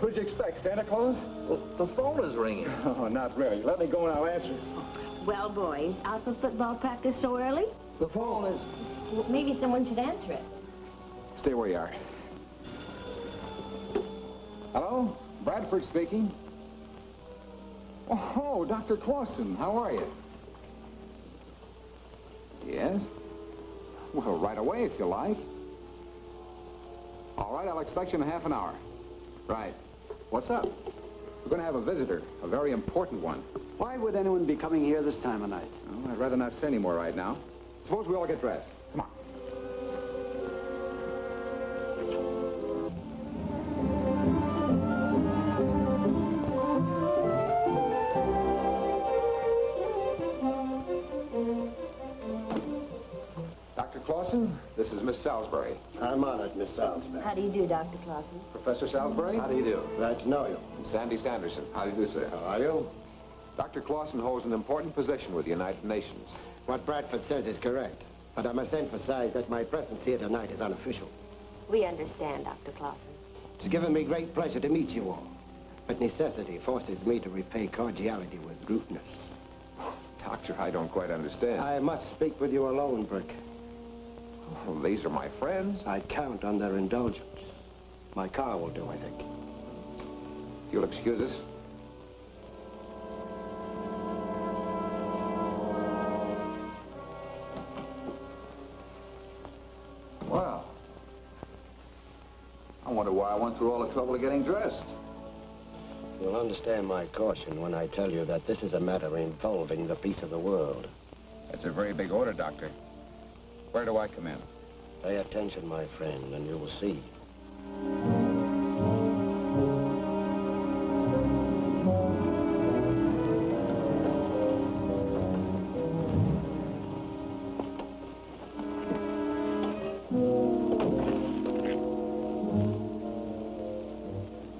Who'd you expect, Santa Claus? Well, the phone is ringing. Oh, not really. Let me go and I'll answer. Well, boys, out for football practice so early? The phone is... Well, maybe someone should answer it. Stay where you are. Hello? Bradford speaking. Oh, Dr. Clausen, how are you? Yes? Well, right away, if you like. All right, I'll expect you in half an hour. Right. What's up? We're going to have a visitor, a very important one. Why would anyone be coming here this time of night? Oh, I'd rather not say any more right now. Suppose we all get dressed. Come on. Dr. Clausen, this is Miss Salisbury. I'm honored, Miss Salisbury. How do you do, Dr. Clausen? Professor Salisbury? How do you do? Glad to know you. I'm Sandy Sanderson. How do you do, sir? How are you? Dr. Clausen holds an important position with the United Nations. What Bradford says is correct, but I must emphasize that my presence here tonight is unofficial. We understand, Dr. Clausen. It's given me great pleasure to meet you all, but necessity forces me to repay cordiality with rudeness. Doctor, I don't quite understand. I must speak with you alone, Brick. Well, these are my friends. I'd count on their indulgence. My car will do, I think. You'll excuse us? Well, I wonder why I went through all the trouble of getting dressed. You'll understand my caution when I tell you that this is a matter involving the peace of the world. That's a very big order, Doctor. Where do I come in? Pay attention, my friend, and you will see.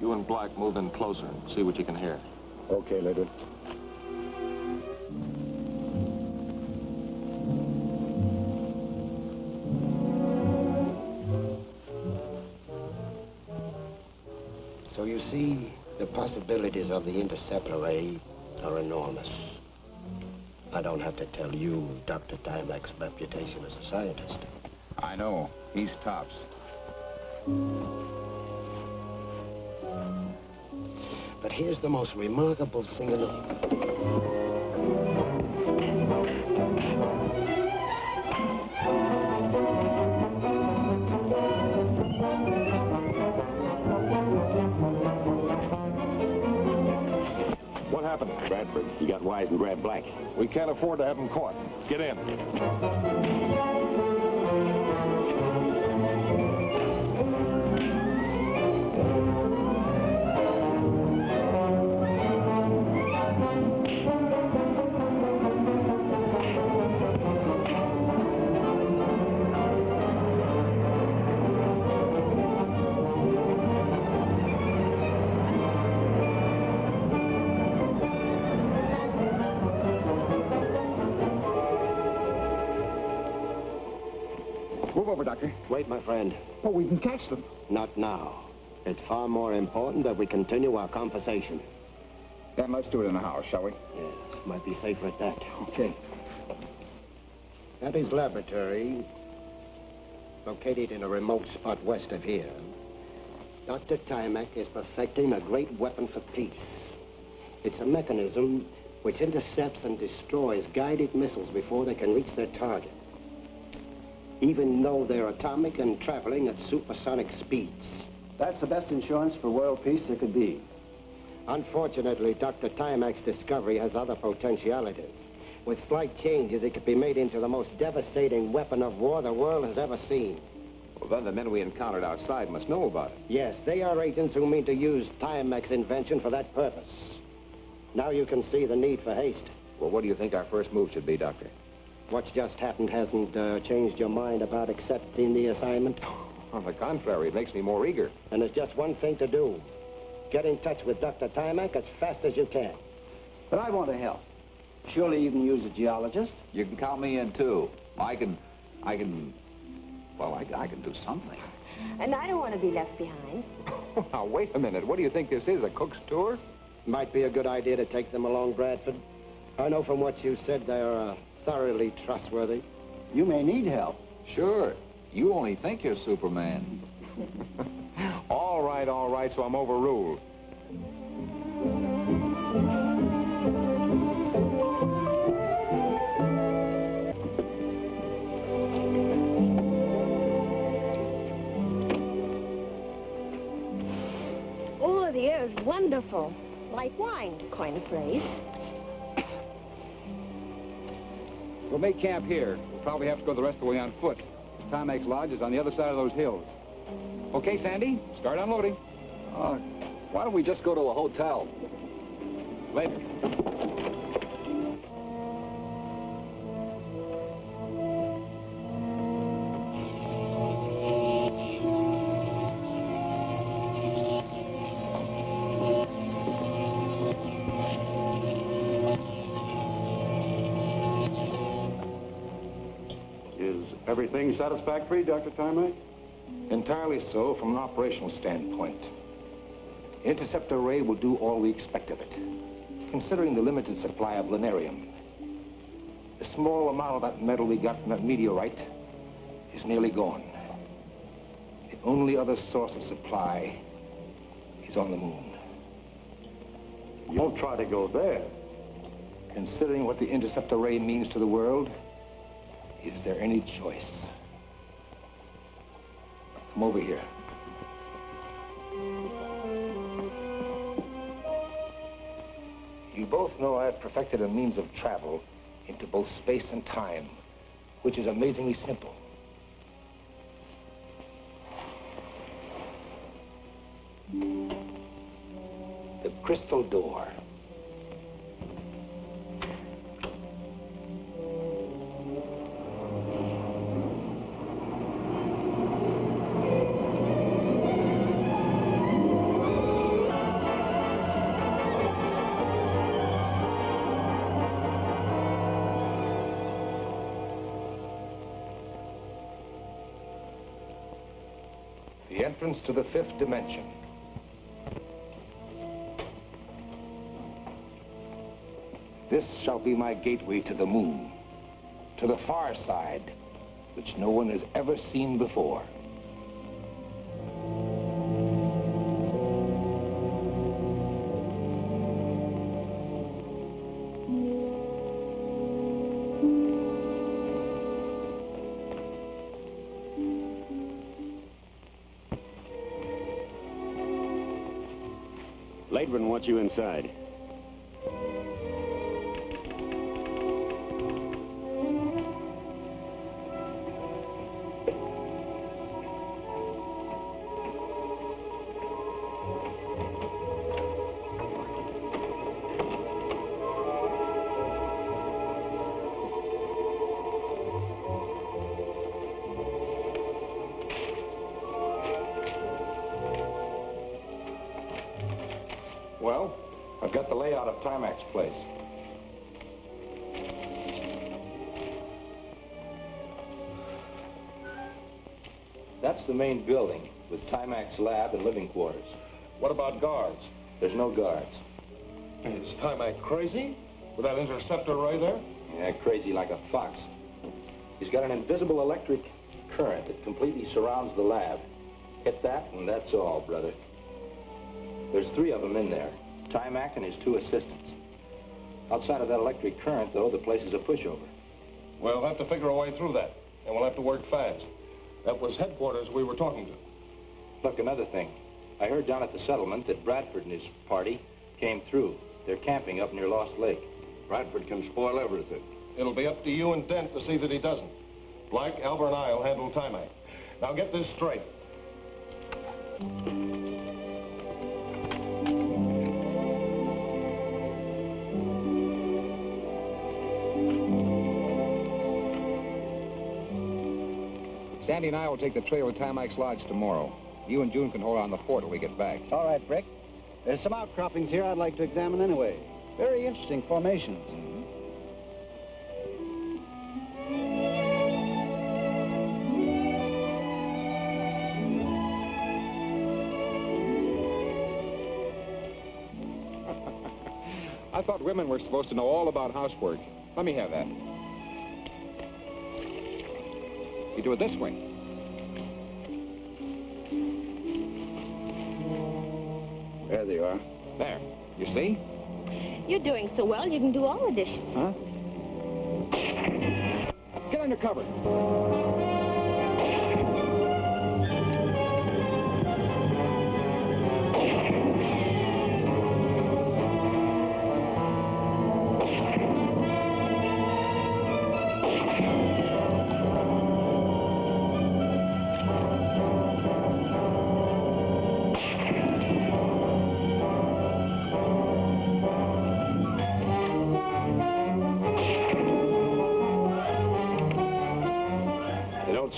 You and Black move in closer and see what you can hear. Okay, Leonard. So you see, the possibilities of the interceptor ray are enormous. I don't have to tell you Dr. Timek's reputation as a scientist. I know. He's tops. But here's the most remarkable thing in the... What happened, Bradford? You got wise and grabbed Black. We can't afford to have him caught. Get in. Move over, Doctor. Wait, my friend. Oh, we can catch them. Not now. It's far more important that we continue our conversation. Then let's do it in the house, shall we? Yes, might be safer at that. Okay. At his laboratory, located in a remote spot west of here, Dr. Timek is perfecting a great weapon for peace. It's a mechanism which intercepts and destroys guided missiles before they can reach their target, even though they're atomic and traveling at supersonic speeds. That's the best insurance for world peace there could be. Unfortunately, Dr. Timek's discovery has other potentialities. With slight changes, it could be made into the most devastating weapon of war the world has ever seen. Well, then the men we encountered outside must know about it. Yes, they are agents who mean to use Timek's invention for that purpose. Now you can see the need for haste. Well, what do you think our first move should be, Doctor? What's just happened hasn't changed your mind about accepting the assignment? On the contrary, it makes me more eager. And there's just one thing to do. Get in touch with Dr. Timek as fast as you can. But I want to help. Surely you can use a geologist? You can count me in, too. I can do something. And I don't want to be left behind. Now, wait a minute. What do you think this is, a cook's tour? Might be a good idea to take them along, Bradford. I know from what you said they're thoroughly trustworthy. You may need help. Sure. You only think you're Superman. All right, so I'm overruled. Oh, the air is wonderful. Like wine, to coin a phrase. We'll make camp here. We'll probably have to go the rest of the way on foot. Timex Lodge is on the other side of those hills. Okay, Sandy, start unloading. Why don't we just go to a hotel? Later. Is everything satisfactory, Dr. Timac? Entirely so from an operational standpoint. Interceptor Ray will do all we expect of it. Considering the limited supply of linarium, the small amount of that metal we got from that meteorite is nearly gone. The only other source of supply is on the moon. You won't try to go there. Considering what the interceptor ray means to the world, is there any choice? Come over here. You both know I've perfected a means of travel into both space and time, which is amazingly simple. The crystal door. The entrance to the fifth dimension. This shall be my gateway to the moon, to the far side, which no one has ever seen before. Laidman wants you inside. Well, I've got the layout of Timac's place. That's the main building, with Timac's lab and living quarters. What about guards? There's no guards. Is Timac crazy? With that interceptor ray there? Yeah, crazy like a fox. He's got an invisible electric current that completely surrounds the lab. Hit that, and that's all, brother. There's 3 of them in there, Timac and his 2 assistants. Outside of that electric current, though, the place is a pushover. We'll have to figure a way through that, and we'll have to work fast. That was headquarters we were talking to. Look, another thing. I heard down at the settlement that Bradford and his party came through. They're camping up near Lost Lake. Bradford can spoil everything. It'll be up to you and Dent to see that he doesn't. Black, Albert, and I'll handle Timac. Now get this straight. Sandy and I will take the trail to Timac's Lodge tomorrow. You and June can hold on the fort till we get back. All right, Brick. There's some outcroppings here I'd like to examine anyway. Very interesting formations. thought women were supposed to know all about housework. Let me have that. You do it this way. There they are. There. You see? You're doing so well, you can do all the dishes. Huh? Get under cover.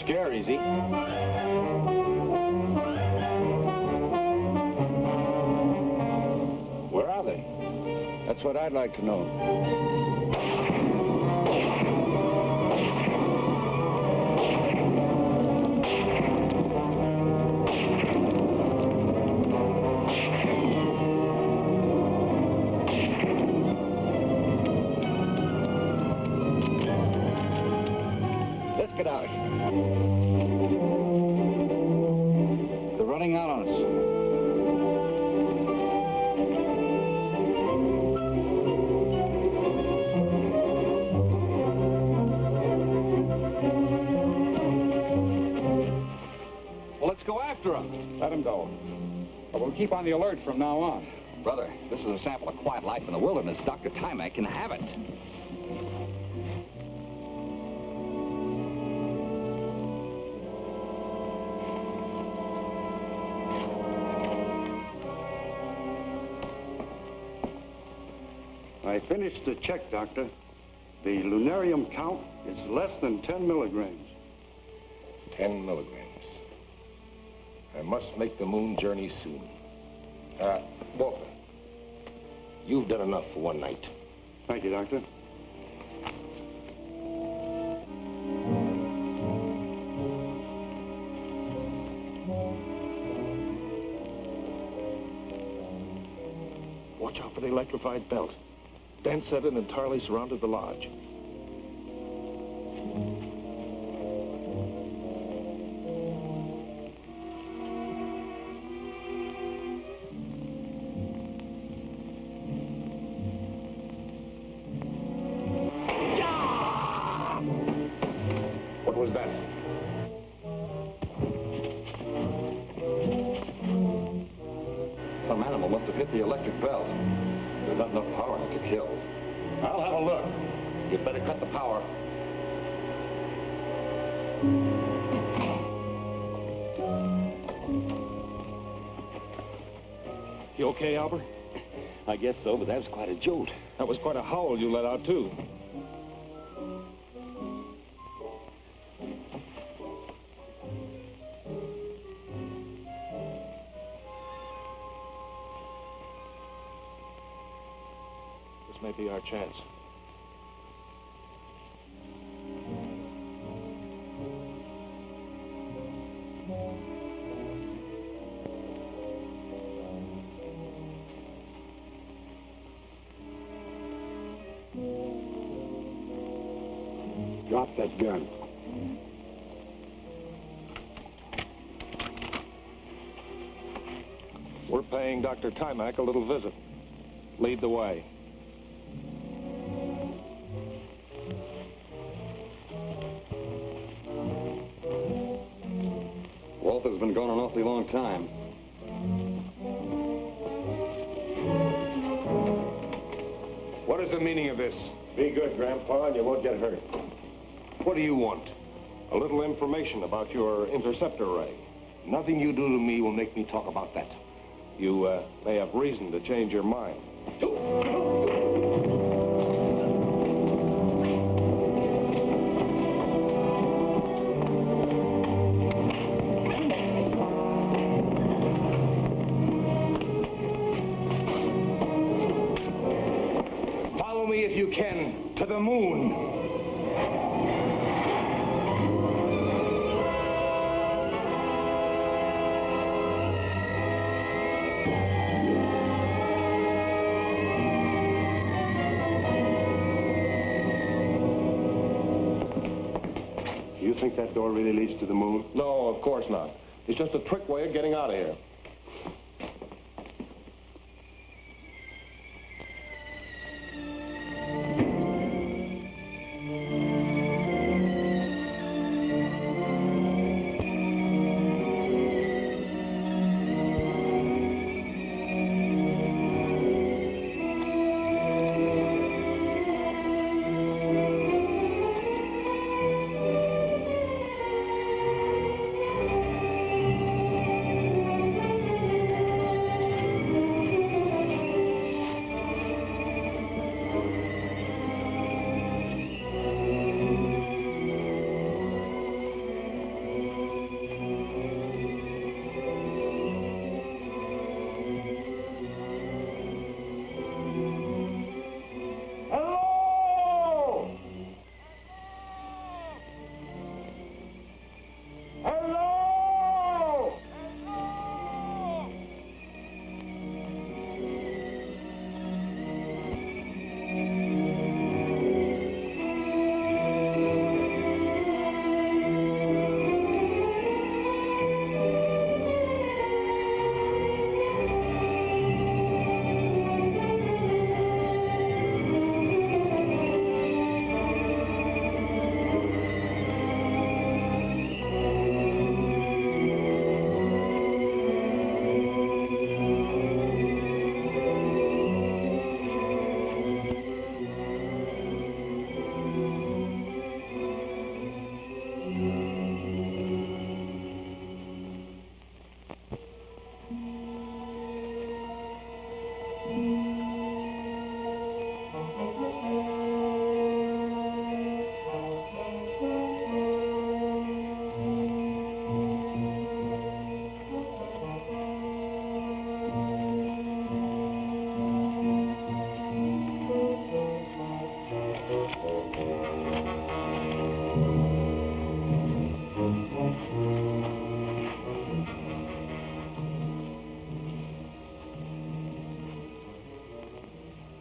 Scare easy. Where are they? That's what I'd like to know. Let's get out. They're running out on us. Well, let's go after them. Let them go. But we'll keep on the alert from now on. Brother, this is a sample of quiet life in the wilderness. Dr. Timac can have it. I finished the check, Doctor. The lunarium count is less than 10 milligrams. 10 milligrams. I must make the moon journey soon. Walter, you've done enough for one night. Thank you, Doctor. Watch out for the electrified belt. Dan said it entirely surrounded the lodge. What was that? Some animal must have hit the electric belt. There's not enough power in it to kill. I'll have a look. You'd better cut the power. You okay, Albert? I guess so, but that was quite a jolt. That was quite a howl you let out, too. This may be our chance. Drop that gun. We're paying Dr. Timac a little visit. Lead the way. Walter's been gone an awfully long time. What is the meaning of this? Be good, Grandpa, and you won't get hurt. What do you want? A little information about your interceptor ray. Nothing you do to me will make me talk about that. You may have reason to change your mind. Follow me if you can to the moon. You think that door really leads to the moon? No, of course not. It's just a trick way of getting out of here.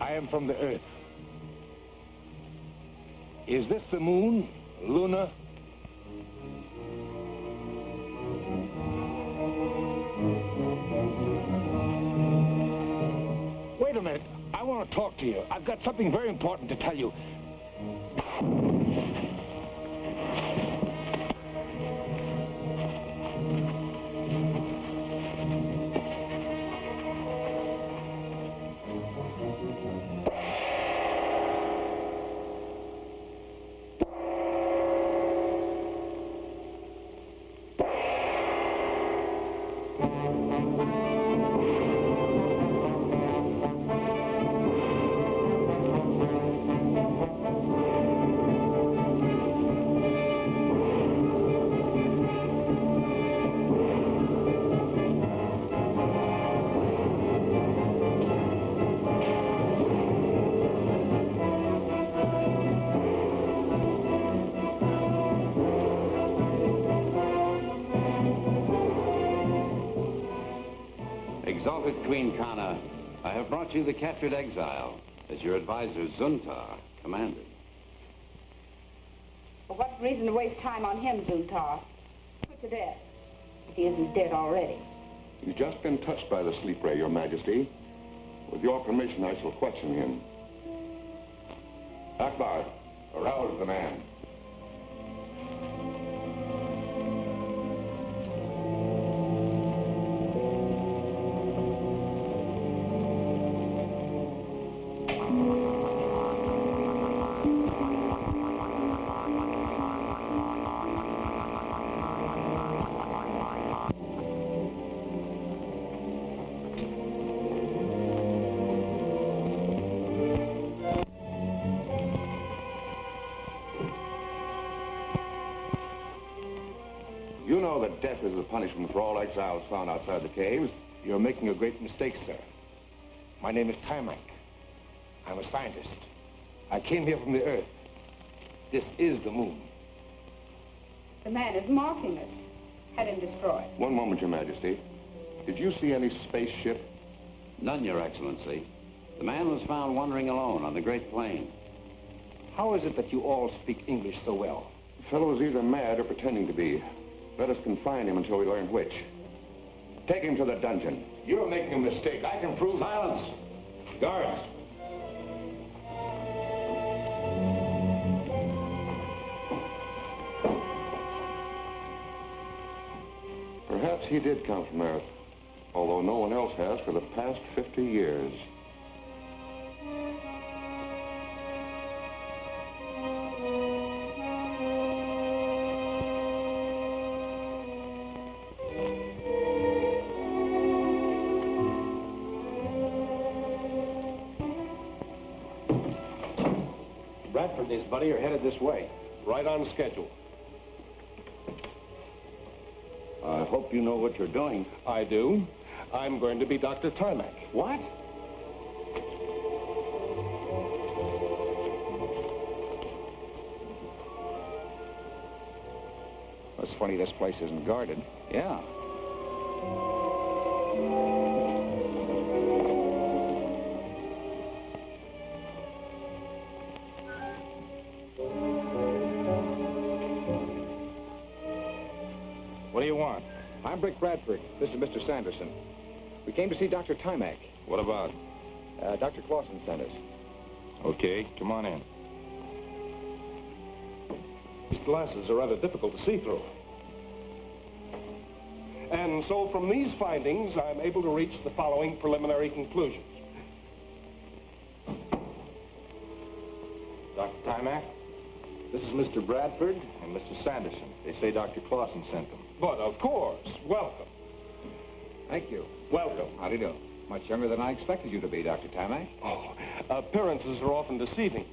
I am from the Earth. Is this the moon, Luna? Wait a minute. I want to talk to you. I've got something very important to tell you. Exalted Queen Kana, I have brought you the captured exile, as your advisor Zuntar commanded. For what reason to waste time on him, Zuntar? Put to death, if he isn't dead already. He's just been touched by the sleep ray, Your Majesty. With your permission, I shall question him. Akbar, arouse the man. You know that death is the punishment for all exiles found outside the caves. You're making a great mistake, sir. My name is Timak. I'm a scientist. I came here from the Earth. This is the moon. The man is mocking us. Had him destroyed. One moment, Your Majesty. Did you see any spaceship? None, Your Excellency. The man was found wandering alone on the Great Plain. How is it that you all speak English so well? The fellow's either mad or pretending to be. Let us confine him until we learn which. Take him to the dungeon. You're making a mistake. I can prove... Silence! Guards! Perhaps he did come from Earth, although no one else has for the past 50 years. Bradford and his buddy are headed this way, right on schedule. I hope you know what you're doing. I do. I'm going to be Dr. Tarmac. What? It's funny this place isn't guarded. Yeah. What do you want? I'm Brick Bradford. This is Mr. Sanderson. We came to see Dr. Timac. What about? Dr. Clausen sent us. Okay, come on in. These glasses are rather difficult to see through. And so from these findings, I'm able to reach the following preliminary conclusions. Dr. Timac, this is Mr. Bradford and Mr. Sanderson. They say Dr. Clausen sent them. But of course, welcome. Thank you. Welcome. How do you do? Much younger than I expected you to be, Dr. Timac. Oh, appearances are often deceiving.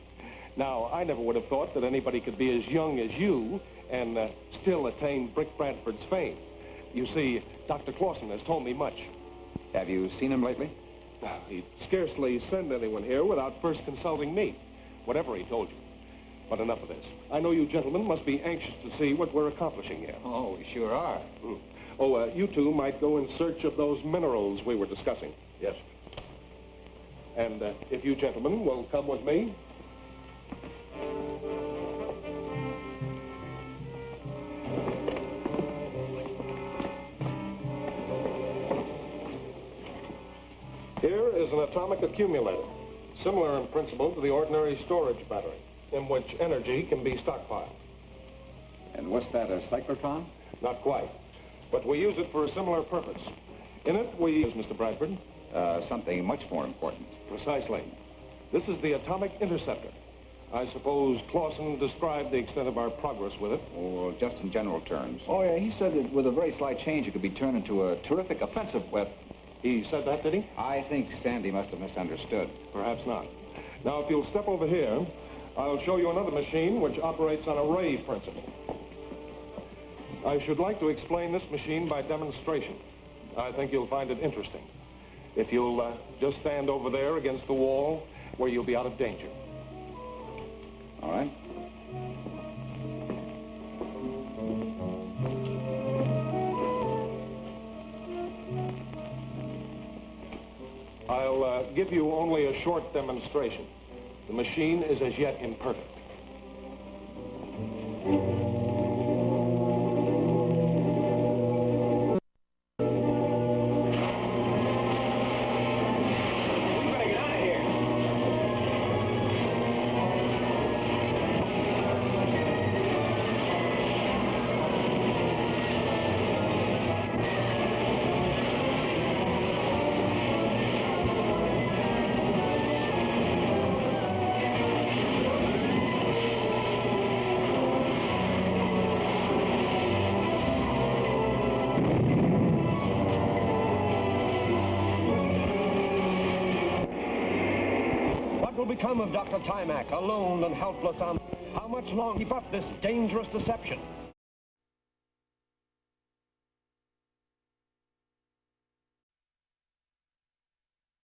Now, I never would have thought that anybody could be as young as you and still attain Brick Bradford's fame. You see, Dr. Clausen has told me much. Have you seen him lately? He'd scarcely send anyone here without first consulting me, whatever he told you. But enough of this. I know you gentlemen must be anxious to see what we're accomplishing here. Oh, we sure are. Oh, you two might go in search of those minerals we were discussing. Yes. And if you gentlemen will come with me. Here is an atomic accumulator, similar in principle to the ordinary storage battery, in which energy can be stockpiled. And what's that, a cyclotron? Not quite, but we use it for a similar purpose. In it, we use, Mr. Bradford. Something much more important. Precisely. This is the atomic interceptor. I suppose Clausen described the extent of our progress with it. Or just in general terms. Oh, yeah, he said that with a very slight change, it could be turned into a terrific offensive weapon. He said that, did he? I think Sandy must have misunderstood. Perhaps not. Now, if you'll step over here, I'll show you another machine which operates on a ray principle. I should like to explain this machine by demonstration. I think you'll find it interesting. If you'll just stand over there against the wall where you'll be out of danger. All right. I'll give you only a short demonstration. The machine is as yet imperfect. Become of Dr. Timac, alone and helpless on... How much longer keep up this dangerous deception?